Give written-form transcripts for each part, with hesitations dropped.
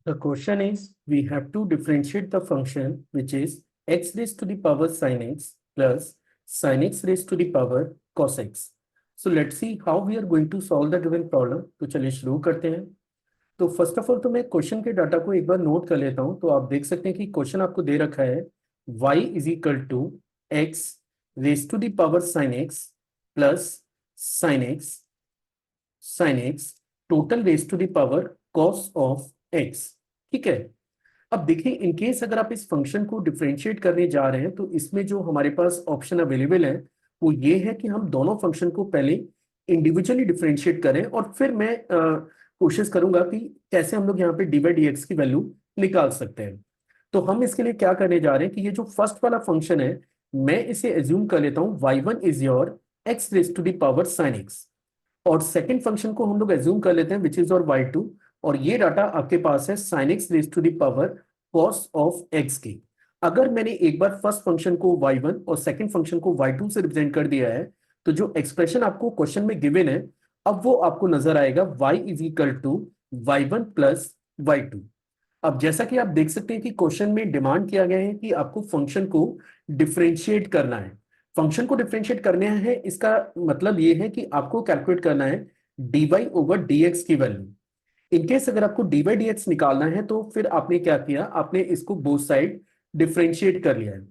The question is, we have to differentiate the function which is x raised to the power sin x plus sin x raised to the power cos x. So let's see how we are going to solve the given problem. तो चलिए शुरू करते हैं। तो first of all तो मैं question के data को एक बार नोट कर लेता हूं। तो आप देख सकते हैं कि क्वेश्चन आपको दे रखा है y is equal to x raise to the power sine x total raise to the power cos of x. ठीक है। अब देखिए, इनकेस अगर आप इस फंक्शन को डिफरेंशिएट करने जा रहे हैं तो इसमें जो हमारे पास ऑप्शन अवेलेबल है वो ये है कि हम दोनों फंक्शन को पहले इंडिविजुअली डिफरेंशिएट करें और फिर मैं कोशिश करूंगा कि कैसे हम लोग यहाँ पे डी बाई डी एक्स की वैल्यू निकाल सकते हैं। तो हम इसके लिए क्या करने जा रहे हैं कि ये जो फर्स्ट वाला फंक्शन है मैं इसे एज्यूम कर लेता हूँ y1 is your x raise to the power sine x, और सेकंड फंक्शन को हम लोग एज्यूम कर लेते हैं विच इज और y2, और ये डाटा आपके पास है sin x raise to the power cos of x की। अगर मैंने एक बार फर्स्ट फंक्शन को y1 और सेकंड फंक्शन को y2 से रिप्रेजेंट कर दिया है तो जो एक्सप्रेशन आपको क्वेश्चन में गिवन है अब वो आपको नजर आएगा y is equal to y1 plus y2। अब जैसा कि आप देख सकते हैं कि क्वेश्चन में डिमांड किया गया है कि आपको फंक्शन को डिफरेंशिएट करना है। फंक्शन को डिफरेंशिएट करना है, इसका मतलब ये है कि आपको कैलकुलेट करना है dy ओवर dx की वैल्यू। इनकेस अगर आपको dy dx निकालना है तो फिर आपने क्या किया, आपने इसको बोथ साइड डिफरेंशिएट कर लिया है।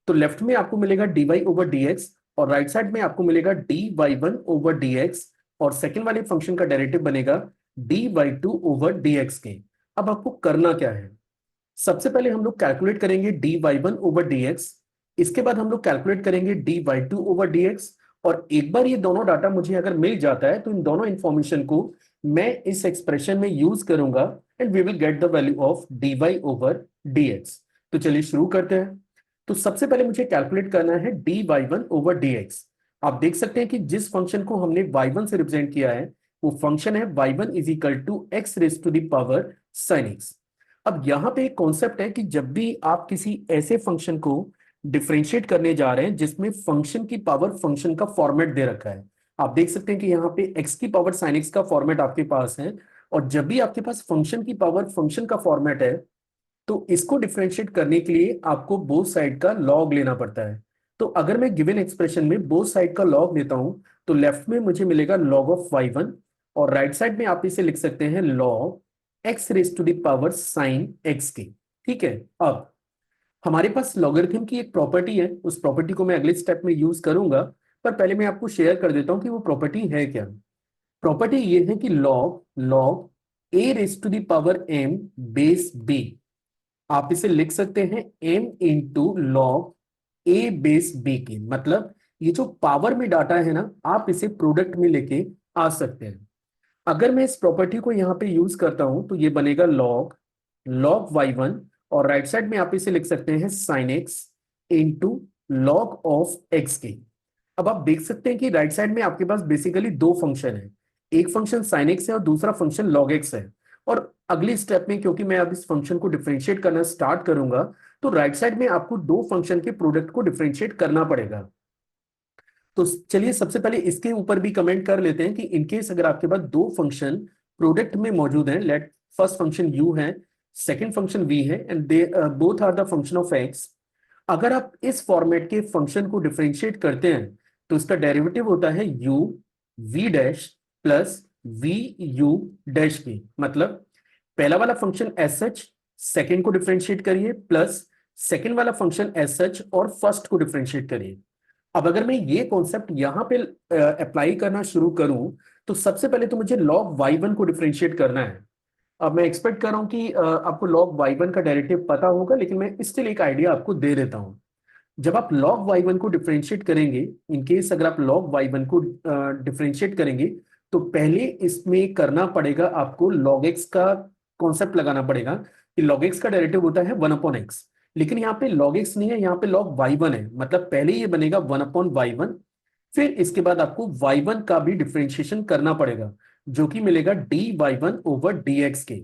तो लेफ्ट में आपको मिलेगा dy ओवर dx और राइट साइड में आपको मिलेगा dy1 ओवर dx, और सेकेंड वाले फंक्शन का डेरिवेटिव बनेगा dy2 ओवर dx के। अब आपको करना क्या है, सबसे पहले हम लोग कैलकुलेट करेंगे dy1 ओवर dx, इसके बाद हम लोग कैलकुलेट करेंगे dy2 ओवर dx, और एक बार ये दोनों डाटा मुझे अगर मिल जाता है तो इन दोनों इंफॉर्मेशन को मैं इस एक्सप्रेशन में यूज करूंगा and we will get the value of dy over dx। तो चलिए शुरू करते हैं। तो सबसे पहले मुझे कैलकुलेट करना है dy1 ओवर dx। आप देख सकते हैं कि जिस फंक्शन को हमने y1 से रिप्रेजेंट किया है वो फंक्शन है y1 is equal to x raise to the power sin x। अब यहां पे एक कॉन्सेप्ट है कि जब भी आप किसी ऐसे फंक्शन को डिफरेंशिएट करने जा रहे हैं जिसमें फंक्शन की पावर फंक्शन का फॉर्मेट दे रखा है, आप देख सकते हैं कि यहाँ पे x की पावर sin x का फॉर्मेट आपके पास है, और जब भी आपके पास फंक्शन की पावर फंक्शन का फॉर्मेट है तो इसको डिफरेंशिएट करने के लिए आपको बोथ साइड का लॉग लेना पड़ता है। तो अगर मैं गिवन एक्सप्रेशन में बोथ साइड का लॉग लेता हूं तो लेफ्ट में मुझे मिलेगा लॉग ऑफ y1, और राइट साइड में आप इसे लिख सकते हैं log x raise to the power sine x की। ठीक है। अब हमारे पास लॉगरिथम की एक प्रॉपर्टी है, उस प्रॉपर्टी को मैं अगले स्टेप में यूज करूंगा, पर पहले मैं आपको शेयर कर देता हूं कि वो प्रॉपर्टी है क्या। प्रॉपर्टी ये है कि log log a raise to the power m base b, आप इसे लिख सकते हैं m into log a base b की। मतलब ये जो पावर में डाटा है ना, आप इसे प्रोडक्ट में लेके आ सकते हैं। अगर मैं इस प्रॉपर्टी को यहाँ पे यूज करता हूं तो ये बनेगा लॉग लॉग y1, और राइट साइड में आप इसे लिख सकते हैं sine x into log of x के। अब आप देख सकते हैं कि राइट साइड में आपके पास बेसिकली दो फंक्शन है, एक फंक्शन साइन एक्स है और दूसरा फंक्शन लॉग एक्स है। और अगली स्टेप में क्योंकि मैं अब इस फंक्शन को डिफरेंशिएट करना स्टार्ट करूंगा तो राइट साइड में आपको दो फंक्शन के प्रोडक्ट को डिफरेंशिएट करना पड़ेगा। तो चलिए सबसे पहले इसके ऊपर भी कमेंट कर लेते हैं कि इनकेस अगर आपके पास दो फंक्शन प्रोडक्ट में मौजूद हैं, लेट फर्स्ट फंक्शन u है, सेकंड फंक्शन v है, and they both are the function of x। अगर आप इस फॉर्मेट के फंक्शन को डिफरेंशिएट करते हैं तो इसका डेरिवेटिव होता है u v dash plus v u dash की। मतलब पहला वाला फंक्शन एस सच, सेकेंड को डिफरेंशिएट करिए, प्लस सेकेंड वाला फंक्शन एस सच और फर्स्ट को डिफरेंशिएट करिए। अब अगर मैं ये कॉन्सेप्ट यहाँ पे अप्लाई करना शुरू करूं तो सबसे पहले तो मुझे log y1 को डिफरेंशिएट करना है। अब मैं एक्सपेक्ट कर रहा हूं कि आपको log y1 का डेरिवेटिव पता होगा, लेकिन मैं स्टिल एक आइडिया आपको दे देता हूं। जब आप log y1 को डिफरेंशिएट करेंगे, इन केस अगर आप log y1 को डिफरेंशिएट करेंगे तो पहले इसमें करना पड़ेगा आपको log x का कॉन्सेप्ट लगाना पड़ेगा कि log x का डेरिवेटिव होता है 1/x, लेकिन यहाँ पे log x नहीं है, यहाँ पे log y1 है। मतलब पहले ये बनेगा 1/y1, फिर इसके बाद आपको y1 का भी डिफरेंशिएशन करना पड़ेगा जो कि मिलेगा dy1 ओवर dx के।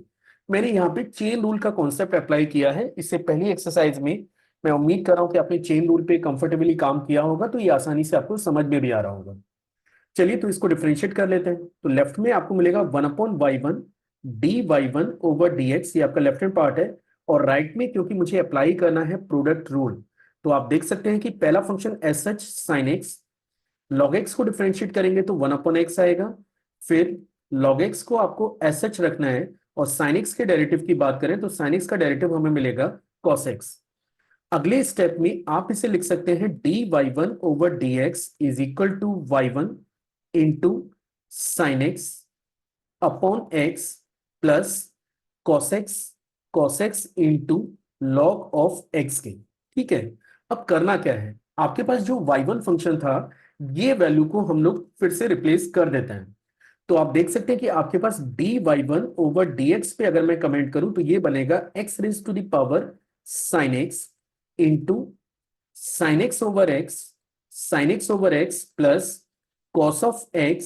मैंने यहाँ पे चेन रूल का कॉन्सेप्ट अप्लाई किया है इससे पहली एक्सरसाइज में। मैं उम्मीद कर रहा हूँ कि आपने चेन रूल पे कंफर्टेबली काम किया होगा तो ये आसानी से आपको समझ में भी आ रहा होगा। चलिए तो इसको डिफरेंशिएट कर लेते हैं। तो लेफ्ट में आपको मिलेगा 1/y1 dy1/dx, ये आपका लेफ्ट हैंड पार्ट है, और राइट में क्योंकि मुझे अप्लाई करना है प्रोडक्ट रूल, तो आप देख सकते हैं कि पहला function as such sin x, log x को डिफरेंशिएट करेंगे तो 1/x आएगा, फिर log x को आपको एज सच रखना है, और sin x के डेरिवेटिव की बात करें तो sin x का डेरिवेटिव हमें मिलेगा cos x। अगले स्टेप में आप इसे लिख सकते हैं dy1/dx is equal to y1 into sine x upon x plus cos x into log of x के। ठीक है, अब करना क्या है, आपके पास जो y1 फंक्शन था, ये वैल्यू को हम लोग फिर से रिप्लेस कर देते हैं। तो आप देख सकते हैं कि आपके पास dy1/dx पे अगर मैं कमेंट करूं तो ये बनेगा x raise to the power sin x into sin x over x plus cos of x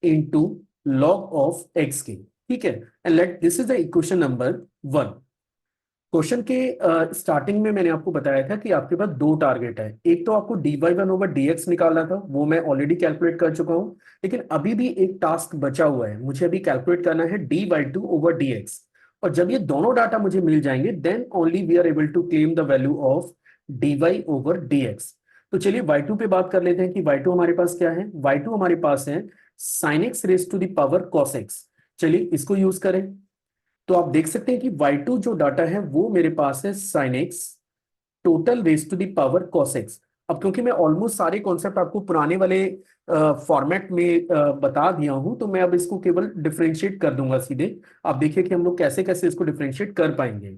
into log of x के। ठीक है, and let this is the equation number 1। Question के स्टार्टिंग में मैंने आपको बताया था कि आपके पास दो टारगेट है, एक तो आपको dy1/dx निकालना था, वो मैं ऑलरेडी कैलकुलेट कर चुका हूं, लेकिन अभी भी एक टास्क बचा हुआ है, मुझे अभी कैलकुलेट करना है dy2/dx। और जब ये दोनों डाटा मुझे मिल जाएंगे then only we are able to claim the value of dy/dx। तो चलिए y2 पे बात कर लेते हैं कि y2 हमारे पास क्या है। y2 हमारे पास है sin x raise to the power cos x। चलिए इसको यूज करें, तो आप देख सकते हैं कि y2 जो डाटा है वो मेरे पास है sin x total raise to the power cos x। अब क्योंकि मैं ऑलमोस्ट सारे कॉन्सेप्ट आपको पुराने वाले फॉर्मेट में बता दिया हूं, तो मैं अब इसको केवल डिफरेंशिएट कर दूंगा सीधे। आप देखिए कि हम लोग कैसे कैसे इसको डिफरेंशिएट कर पाएंगे।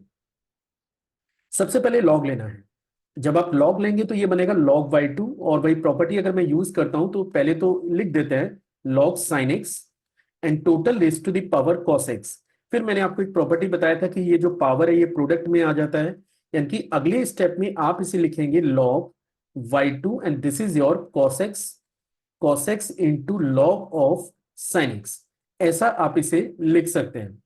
सबसे पहले लॉग लेना है, जब आप लॉग लेंगे तो ये बनेगा log y2, और वही प्रॉपर्टी अगर मैं यूज करता हूं तो पहले तो लिख देते हैं log sin x and total raise to the power cos x। फिर मैंने आपको एक प्रॉपर्टी बताया था कि ये जो पावर है ये प्रोडक्ट में आ जाता है, यानी कि अगले स्टेप में आप इसे लिखेंगे log y2 and this is your cos x into log of sin x। ऐसा आप इसे लिख सकते हैं।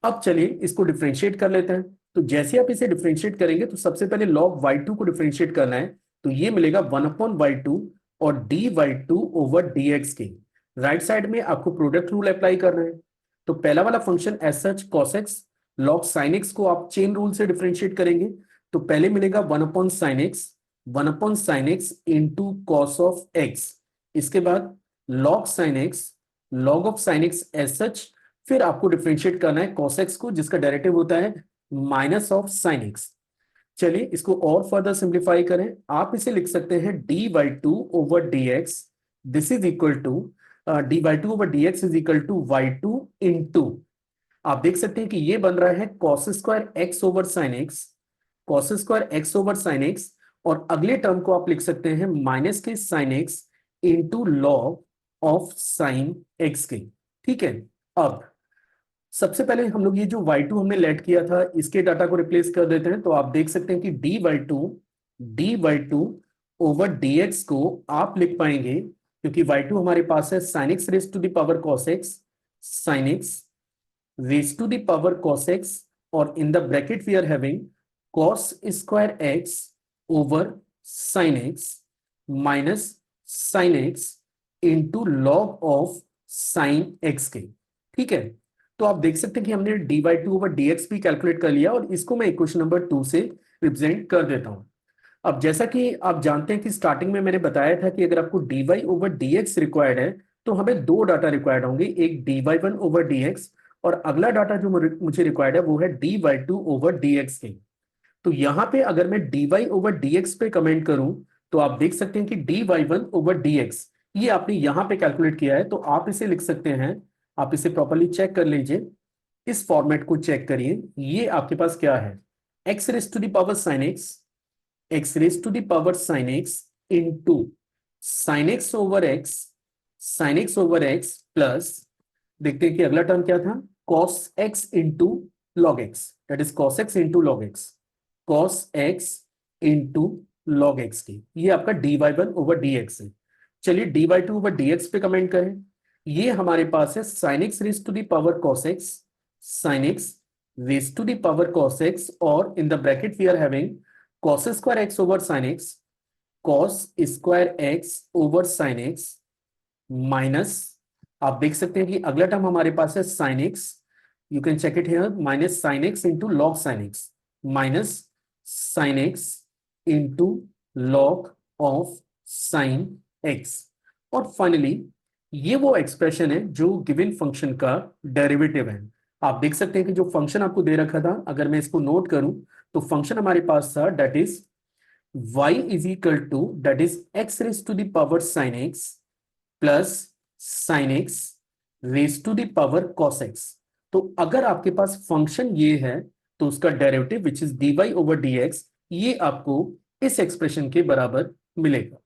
अब चलिए इसको डिफरेंशिएट कर लेते हैं। तो जैसे आप इसे डिफरेंशिएट करेंगे तो सबसे पहले log y2 को डिफरेंशिएट करना है, तो ये मिलेगा 1/y2 और dy2/dx के। राइट साइड में आपको प्रोडक्ट रूल अप्लाई करना है। तो पहला वाला function as such cos x, log sin x को आप चेन रूल से डिफरेंशिएट करेंगे, तो पहले मिलेगा 1/sin x into cos of x। इसके बाद log sin x, log of sin x as such, फिर आपको डिफरेंशिएट करना है cos x को, जिसका डेरिवेटिव होता है माइनस ऑफ sin x। चलिए इसको और फर्दर सिंप्लीफाई करें, आप इसे लिख सकते हैं dy2/dx, this is equal to dy2/dx is equal to y2 into, आप देख सकते हैं कि ये बन रहा है cos² x/sin x, और अगले टर्म को आप लिख सकते हैं माइनस के sin x into log of sin x के। ठीक है, अब सबसे पहले हम लोग ये जो y2 हमने लेट किया था इसके डाटा को रिप्लेस कर देते हैं। तो आप देख सकते हैं कि dy2/dx को आप लिख पाएंगे, क्योंकि y2 हमारे पास है sin x raise to the power cos x, sin x raise to the power cos x, और in the bracket we are having cos² x over sin x minus sin x into log of sin x के। ठीक है, तो आप देख सकते हैं कि हमने dy2/dx भी कैलकुलेट कर लिया, और इसको मैं इक्वेशन नंबर 2 से रिप्रेजेंट कर देता हूं। अब जैसा कि आप जानते हैं कि स्टार्टिंग में मैंने बताया था कि अगर आपको dy/dx रिक्वायर्ड है तो हमें दो डाटा रिक्वायर्ड होंगे, एक dy1/dx, और अगला डाटा जो मुझे रिक्वायर्ड है वो है dy2/dx के। तो यहां पे अगर मैं dy/dx पे कमेंट करूं तो आप देख सकते हैं कि dy1/dx ये आपने यहां पे कैलकुलेट किया है, तो आप इसे लिख सकते हैं। आप इसे प्रॉपरली चेक कर लीजिए, इस फॉर्मेट को चेक करिए, ये आपके पास क्या है, x raise to the power sin x, x raise to the power sin x into sin x over x plus, देखते हैं कि अगला टर्म क्या था, cos x into log x, that is cos x into log x, cos x into log x की, ये आपका dy1/dx है। चलिए dy2/dx पे कमेंट करें, ये हमारे पास है sin x raise to the power cos x, sin x raise to the power cos x, और in the bracket we are having cos² x over sin x, cos² x over sin x minus, आप देख सकते हैं कि अगला term हमारे पास है sin x you can check it here, minus sin x into log sin x, minus sin x into log of sin x। और finally ये वो एक्सप्रेशन है जो गिवन फंक्शन का डेरिवेटिव है। आप देख सकते हैं कि जो फंक्शन आपको दे रखा था, अगर मैं इसको नोट करूं तो फंक्शन हमारे पास था that is y is equal to that is x raise to the power sin x plus sin x raise to the power cos x। तो अगर आपके पास फंक्शन ये है तो उसका derivative which is dy over dx ये आपको इस एक्सप्रेशन के बराबर मिलेगा।